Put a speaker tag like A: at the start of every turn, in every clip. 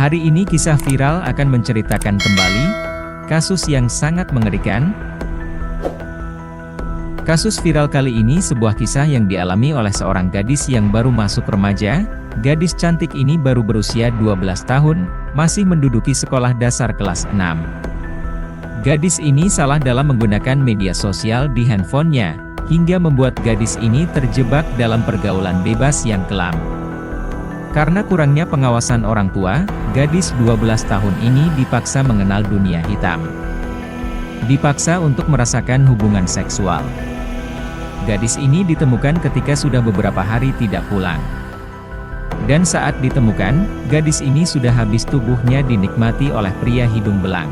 A: Hari ini kisah viral akan menceritakan kembali kasus yang sangat mengerikan. Kasus viral kali ini sebuah kisah yang dialami oleh seorang gadis yang baru masuk remaja. Gadis cantik ini baru berusia 12 tahun, masih menduduki sekolah dasar kelas 6. Gadis ini salah dalam menggunakan media sosial di handphonenya, hingga membuat gadis ini terjebak dalam pergaulan bebas yang kelam. Karena kurangnya pengawasan orang tua, gadis 12 tahun ini dipaksa mengenal dunia hitam. Dipaksa untuk merasakan hubungan seksual. Gadis ini ditemukan ketika sudah beberapa hari tidak pulang. Dan saat ditemukan, gadis ini sudah habis tubuhnya dinikmati oleh pria hidung belang.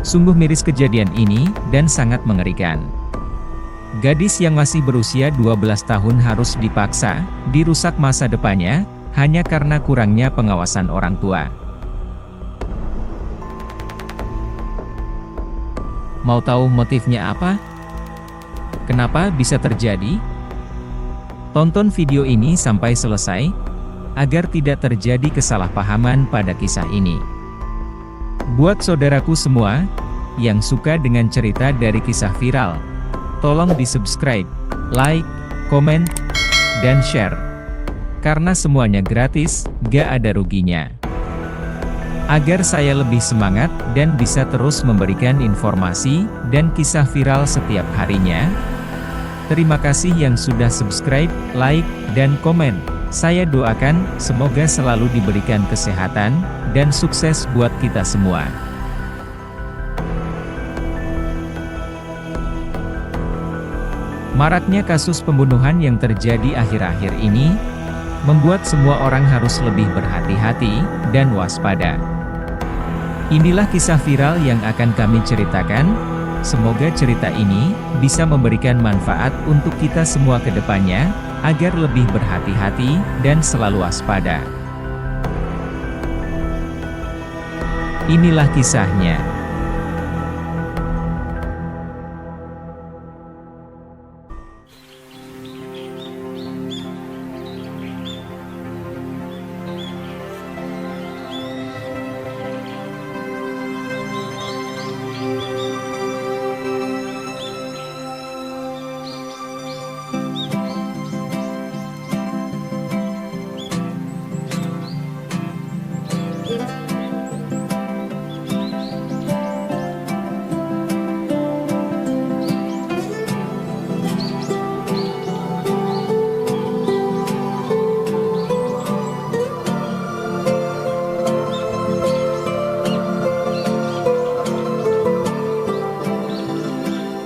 A: Sungguh miris kejadian ini, dan sangat mengerikan. Gadis yang masih berusia 12 tahun harus dipaksa, dirusak masa depannya, hanya karena kurangnya pengawasan orang tua. Mau tahu motifnya apa? Kenapa bisa terjadi? Tonton video ini sampai selesai, agar tidak terjadi kesalahpahaman pada kisah ini. Buat saudaraku semua, yang suka dengan cerita dari kisah viral, tolong di-subscribe, like, komen, dan share. Karena semuanya gratis, gak ada ruginya. Agar saya lebih semangat, dan bisa terus memberikan informasi, dan kisah viral setiap harinya. Terima kasih yang sudah subscribe, like, dan komen. Saya doakan, semoga selalu diberikan kesehatan, dan sukses buat kita semua. Maraknya kasus pembunuhan yang terjadi akhir-akhir ini, membuat semua orang harus lebih berhati-hati, dan waspada. Inilah kisah viral yang akan kami ceritakan. Semoga cerita ini bisa memberikan manfaat untuk kita semua ke depannya, agar lebih berhati-hati, dan selalu waspada. Inilah kisahnya.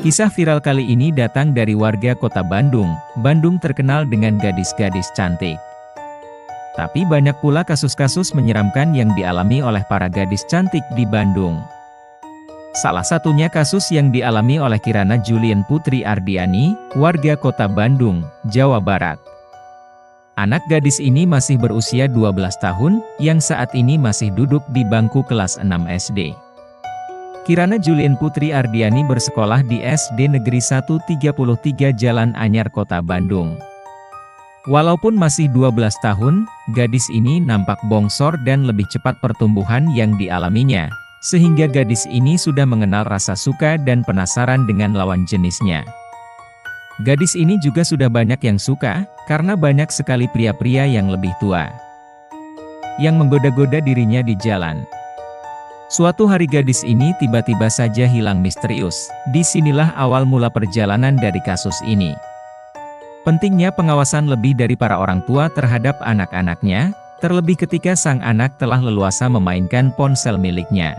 A: Kisah viral kali ini datang dari warga kota Bandung. Bandung terkenal dengan gadis-gadis cantik. Tapi banyak pula kasus-kasus menyeramkan yang dialami oleh para gadis cantik di Bandung. Salah satunya kasus yang dialami oleh Kirana Julien Putri Ardiani, warga kota Bandung, Jawa Barat. Anak gadis ini masih berusia 12 tahun, yang saat ini masih duduk di bangku kelas 6 SD. Kirana Julien Putri Ardiani bersekolah di SD Negeri 133 Jalan Anyar Kota Bandung. Walaupun masih 12 tahun, gadis ini nampak bongsor dan lebih cepat pertumbuhan yang dialaminya, sehingga gadis ini sudah mengenal rasa suka dan penasaran dengan lawan jenisnya. Gadis ini juga sudah banyak yang suka, karena banyak sekali pria-pria yang lebih tua yang menggoda-goda dirinya di jalan. Suatu hari gadis ini tiba-tiba saja hilang misterius. Disinilah awal mula perjalanan dari kasus ini. Pentingnya pengawasan lebih dari para orang tua terhadap anak-anaknya, terlebih ketika sang anak telah leluasa memainkan ponsel miliknya.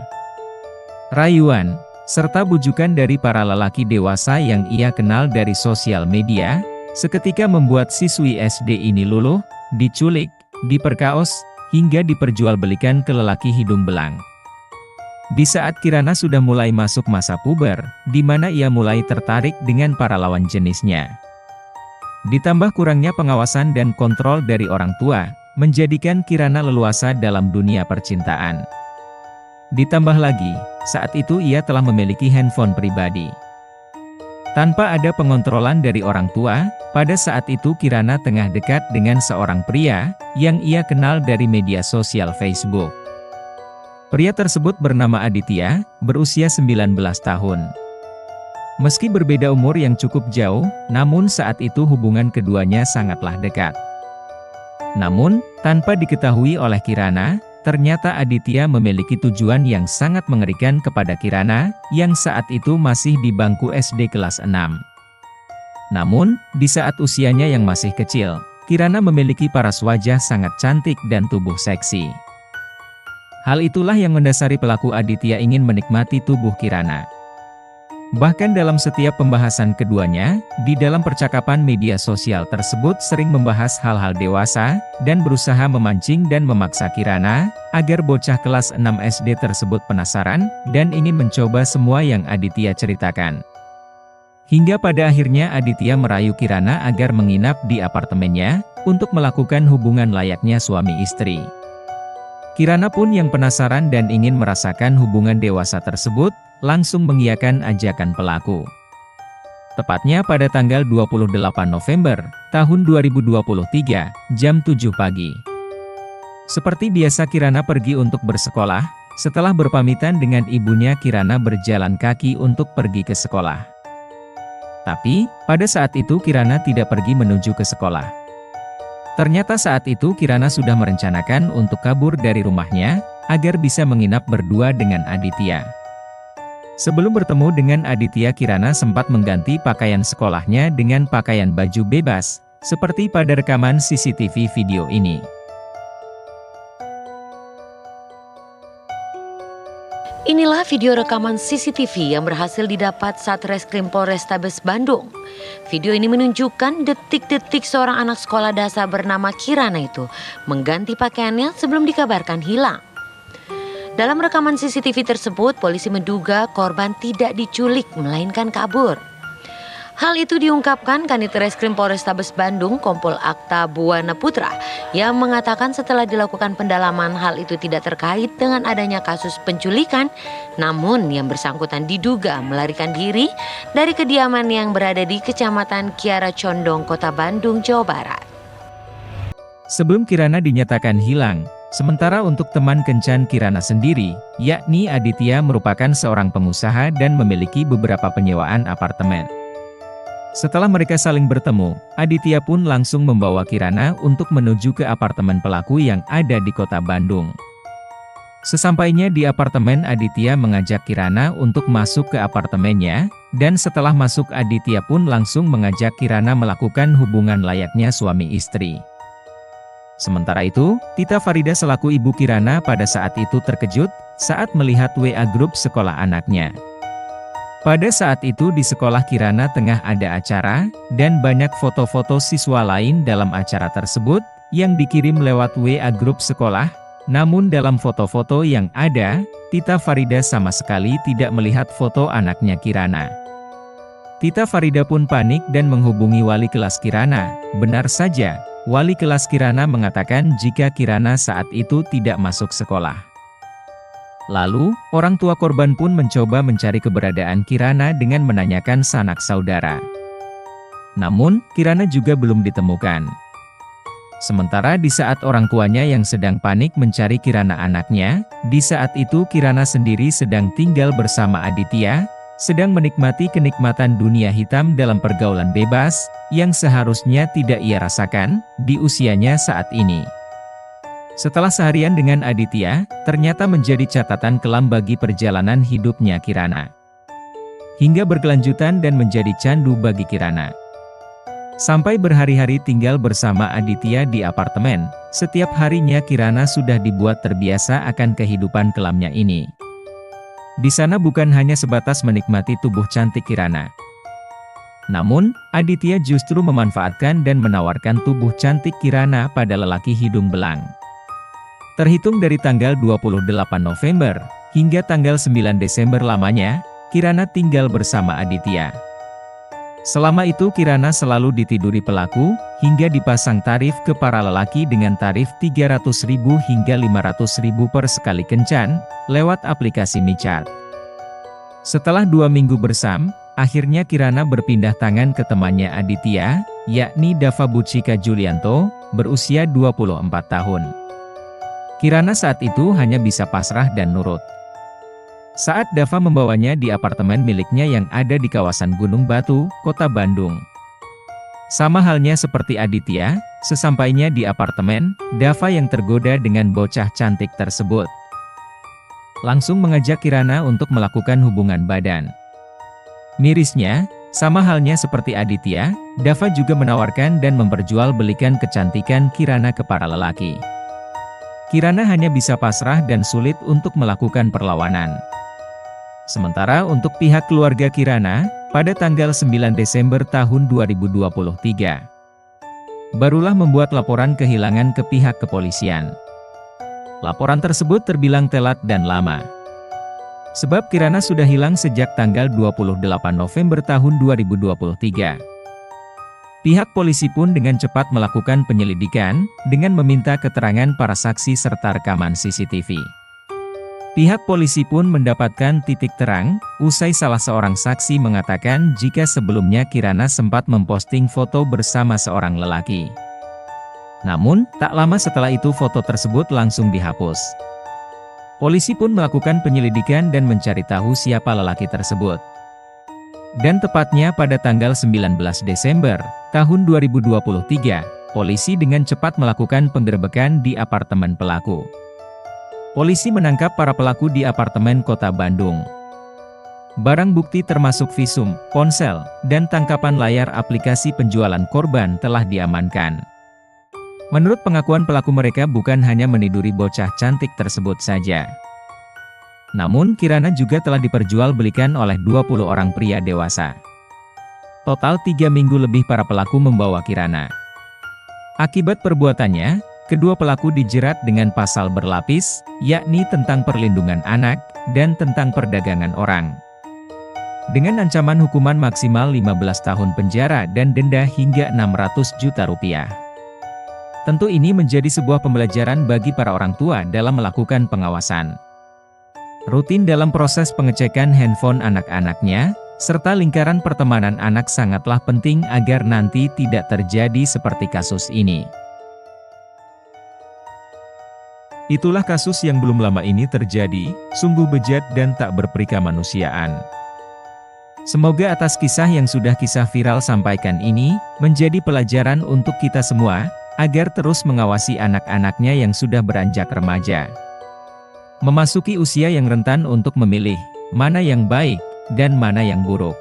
A: Rayuan, serta bujukan dari para lelaki dewasa yang ia kenal dari sosial media, seketika membuat siswi SD ini luluh, diculik, diperkaos, hingga diperjualbelikan ke lelaki hidung belang. Di saat Kirana sudah mulai masuk masa puber, di mana ia mulai tertarik dengan para lawan jenisnya. Ditambah kurangnya pengawasan dan kontrol dari orang tua, menjadikan Kirana leluasa dalam dunia percintaan. Ditambah lagi, saat itu ia telah memiliki handphone pribadi. Tanpa ada pengontrolan dari orang tua, pada saat itu Kirana tengah dekat dengan seorang pria, yang ia kenal dari media sosial Facebook. Pria tersebut bernama Aditya, berusia 19 tahun. Meski berbeda umur yang cukup jauh, namun saat itu hubungan keduanya sangatlah dekat. Namun, tanpa diketahui oleh Kirana, ternyata Aditya memiliki tujuan yang sangat mengerikan kepada Kirana, yang saat itu masih di bangku SD kelas 6. Namun, di saat usianya yang masih kecil, Kirana memiliki paras wajah sangat cantik dan tubuh seksi. Hal itulah yang mendasari pelaku Aditya ingin menikmati tubuh Kirana. Bahkan dalam setiap pembahasan keduanya, di dalam percakapan media sosial tersebut sering membahas hal-hal dewasa, dan berusaha memancing dan memaksa Kirana, agar bocah kelas 6 SD tersebut penasaran, dan ingin mencoba semua yang Aditya ceritakan. Hingga pada akhirnya Aditya merayu Kirana agar menginap di apartemennya, untuk melakukan hubungan layaknya suami istri. Kirana pun yang penasaran dan ingin merasakan hubungan dewasa tersebut, langsung mengiyakan ajakan pelaku. Tepatnya pada tanggal 28 November, tahun 2023, jam 7 pagi. Seperti biasa Kirana pergi untuk bersekolah, setelah berpamitan dengan ibunya Kirana berjalan kaki untuk pergi ke sekolah. Tapi, pada saat itu Kirana tidak pergi menuju ke sekolah. Ternyata saat itu Kirana sudah merencanakan untuk kabur dari rumahnya, agar bisa menginap berdua dengan Aditya. Sebelum bertemu dengan Aditya, Kirana sempat mengganti pakaian sekolahnya dengan pakaian baju bebas, seperti pada rekaman CCTV video ini.
B: Inilah video rekaman CCTV yang berhasil didapat Satreskrim Polrestabes Bandung. Video ini menunjukkan detik-detik seorang anak sekolah dasar bernama Kirana itu mengganti pakaiannya sebelum dikabarkan hilang. Dalam rekaman CCTV tersebut, polisi menduga korban tidak diculik melainkan kabur. Hal itu diungkapkan Kanit Reskrim Polrestabes Bandung, Kompol Akta Buwana Putra, yang mengatakan setelah dilakukan pendalaman hal itu tidak terkait dengan adanya kasus penculikan, namun yang bersangkutan diduga melarikan diri dari kediaman yang berada di Kecamatan Kiara Condong, Kota Bandung, Jawa Barat.
A: Sebelum Kirana dinyatakan hilang, sementara untuk teman kencan Kirana sendiri, yakni Aditya merupakan seorang pengusaha dan memiliki beberapa penyewaan apartemen. Setelah mereka saling bertemu, Aditya pun langsung membawa Kirana untuk menuju ke apartemen pelaku yang ada di Kota Bandung. Sesampainya di apartemen, Aditya mengajak Kirana untuk masuk ke apartemennya, dan setelah masuk Aditya pun langsung mengajak Kirana melakukan hubungan layaknya suami istri. Sementara itu, Tita Farida selaku ibu Kirana pada saat itu terkejut, saat melihat WA grup sekolah anaknya. Pada saat itu di sekolah Kirana tengah ada acara, dan banyak foto-foto siswa lain dalam acara tersebut, yang dikirim lewat WA grup sekolah. Namun dalam foto-foto yang ada, Tita Farida sama sekali tidak melihat foto anaknya Kirana. Tita Farida pun panik dan menghubungi wali kelas Kirana. Benar saja, wali kelas Kirana mengatakan jika Kirana saat itu tidak masuk sekolah. Lalu, orang tua korban pun mencoba mencari keberadaan Kirana dengan menanyakan sanak saudara. Namun, Kirana juga belum ditemukan. Sementara di saat orang tuanya yang sedang panik mencari Kirana anaknya, di saat itu Kirana sendiri sedang tinggal bersama Aditya, sedang menikmati kenikmatan dunia hitam dalam pergaulan bebas, yang seharusnya tidak ia rasakan, di usianya saat ini. Setelah seharian dengan Aditya, ternyata menjadi catatan kelam bagi perjalanan hidupnya Kirana. Hingga berkelanjutan dan menjadi candu bagi Kirana. Sampai berhari-hari tinggal bersama Aditya di apartemen, setiap harinya Kirana sudah dibuat terbiasa akan kehidupan kelamnya ini. Di sana bukan hanya sebatas menikmati tubuh cantik Kirana. Namun, Aditya justru memanfaatkan dan menawarkan tubuh cantik Kirana pada lelaki hidung belang. Terhitung dari tanggal 28 November, hingga tanggal 9 Desember lamanya, Kirana tinggal bersama Aditya. Selama itu Kirana selalu ditiduri pelaku, hingga dipasang tarif ke para lelaki dengan tarif Rp300.000 hingga Rp500.000 per sekali kencan, lewat aplikasi MiChat. Setelah 2 minggu bersam, akhirnya Kirana berpindah tangan ke temannya Aditya, yakni Dava Bucika Julianto, berusia 24 tahun. Kirana saat itu hanya bisa pasrah dan nurut. Saat Dava membawanya di apartemen miliknya yang ada di kawasan Gunung Batu, Kota Bandung. Sama halnya seperti Aditya, sesampainya di apartemen, Dava yang tergoda dengan bocah cantik tersebut langsung mengajak Kirana untuk melakukan hubungan badan. Mirisnya, sama halnya seperti Aditya, Dava juga menawarkan dan memperjualbelikan kecantikan Kirana ke para lelaki. Kirana hanya bisa pasrah dan sulit untuk melakukan perlawanan. Sementara untuk pihak keluarga Kirana, pada tanggal 9 Desember tahun 2023, barulah membuat laporan kehilangan ke pihak kepolisian. Laporan tersebut terbilang telat dan lama. Sebab Kirana sudah hilang sejak tanggal 28 November tahun 2023. Pihak polisi pun dengan cepat melakukan penyelidikan, dengan meminta keterangan para saksi serta rekaman CCTV. Pihak polisi pun mendapatkan titik terang, usai salah seorang saksi mengatakan jika sebelumnya Kirana sempat memposting foto bersama seorang lelaki. Namun, tak lama setelah itu foto tersebut langsung dihapus. Polisi pun melakukan penyelidikan dan mencari tahu siapa lelaki tersebut. Dan tepatnya pada tanggal 19 Desember tahun 2023, polisi dengan cepat melakukan penggerebekan di apartemen pelaku. Polisi menangkap para pelaku di apartemen Kota Bandung. Barang bukti termasuk visum, ponsel, dan tangkapan layar aplikasi penjualan korban telah diamankan. Menurut pengakuan pelaku, mereka bukan hanya meniduri bocah cantik tersebut saja. Namun Kirana juga telah diperjualbelikan oleh 20 orang pria dewasa. Total 3 minggu lebih para pelaku membawa Kirana. Akibat perbuatannya, kedua pelaku dijerat dengan pasal berlapis, yakni tentang perlindungan anak, dan tentang perdagangan orang. Dengan ancaman hukuman maksimal 15 tahun penjara dan denda hingga 600 juta rupiah. Tentu ini menjadi sebuah pembelajaran bagi para orang tua dalam melakukan pengawasan rutin dalam proses pengecekan handphone anak-anaknya, serta lingkaran pertemanan anak sangatlah penting agar nanti tidak terjadi seperti kasus ini. Itulah kasus yang belum lama ini terjadi, sungguh bejat dan tak berperikamanusiaan. Semoga atas kisah yang sudah kisah viral sampaikan ini, menjadi pelajaran untuk kita semua, agar terus mengawasi anak-anaknya yang sudah beranjak remaja. Memasuki usia yang rentan untuk memilih, mana yang baik, dan mana yang buruk.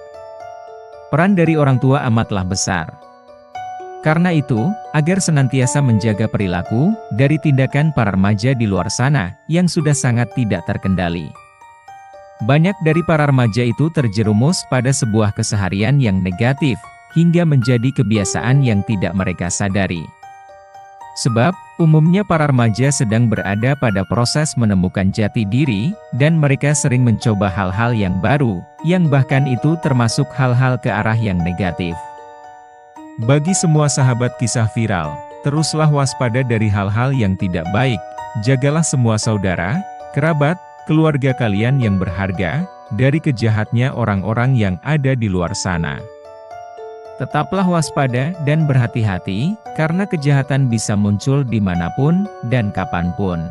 A: Peran dari orang tua amatlah besar. Karena itu, agar senantiasa menjaga perilaku, dari tindakan para remaja di luar sana, yang sudah sangat tidak terkendali. Banyak dari para remaja itu terjerumus pada sebuah keseharian yang negatif, hingga menjadi kebiasaan yang tidak mereka sadari. Sebab, umumnya para remaja sedang berada pada proses menemukan jati diri, dan mereka sering mencoba hal-hal yang baru, yang bahkan itu termasuk hal-hal ke arah yang negatif. Bagi semua sahabat kisah viral, teruslah waspada dari hal-hal yang tidak baik, jagalah semua saudara, kerabat, keluarga kalian yang berharga, dari kejahatnya orang-orang yang ada di luar sana. Tetaplah waspada dan berhati-hati, karena kejahatan bisa muncul dimanapun dan kapanpun.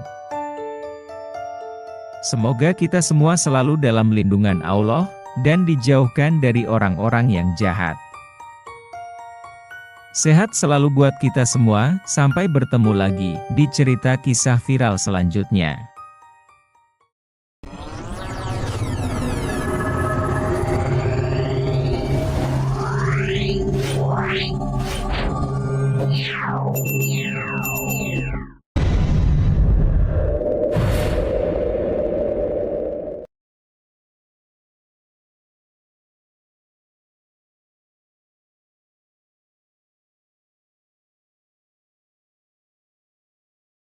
A: Semoga kita semua selalu dalam lindungan Allah, dan dijauhkan dari orang-orang yang jahat. Sehat selalu buat kita semua, sampai bertemu lagi di cerita kisah viral selanjutnya.